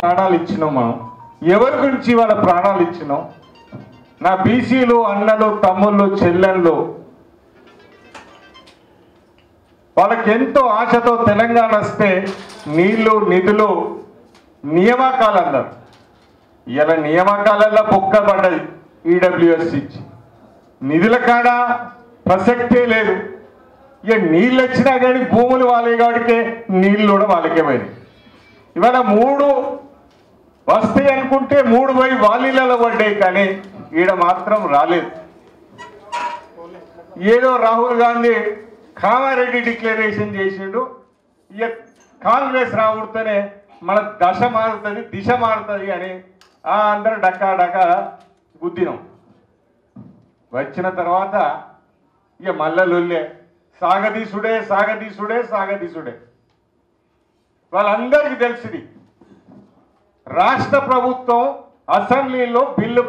ప్రాణాలు ఇచ్చినాం మనం ఎవరి గురించి వాళ్ళ ప్రాణాలు ఇచ్చినాం నా బీసీలు అన్నలు తమ్ముళ్ళు చెల్లెళ్ళు వాళ్ళకి ఎంతో ఆశతో తెలంగాణ వస్తే నీళ్లు నిధులు నియామకాలు అన్నారు ఇలా నియామకాలలో పొక్కబడ్డది ఈడబ్ల్యూఎస్ ఇచ్చి నిధుల కాడ ప్రసక్తే లేదు ఇక నీళ్ళు వచ్చినా కానీ భూములు వాళ్ళే కాబట్టి నీళ్ళు కూడా వాళ్ళకే పోయినాయి ఇవాళ 3 వస్తాయి అనుకుంటే 3 పోయి వాలీలలో పడ్డాయి కానీ ఈడ మాత్రం రాలేదు ఏదో రాహుల్ గాంధీ కామారెడ్డి డిక్లరేషన్ చేసిండు ఇక కాంగ్రెస్ రావుడితేనే మన దశ మారుతుంది దిశ మారుతుంది అని అందరూ డక్కా డక్కా గుద్దినాం వచ్చిన తర్వాత ఇక మల్లలుల్లే సాగదీసుడే సాగదీసుడే సాగదీసుడే వాళ్ళందరికీ తెలిసింది రాష్ట్ర ప్రభుత్వం అసెంబ్లీలో బిల్లు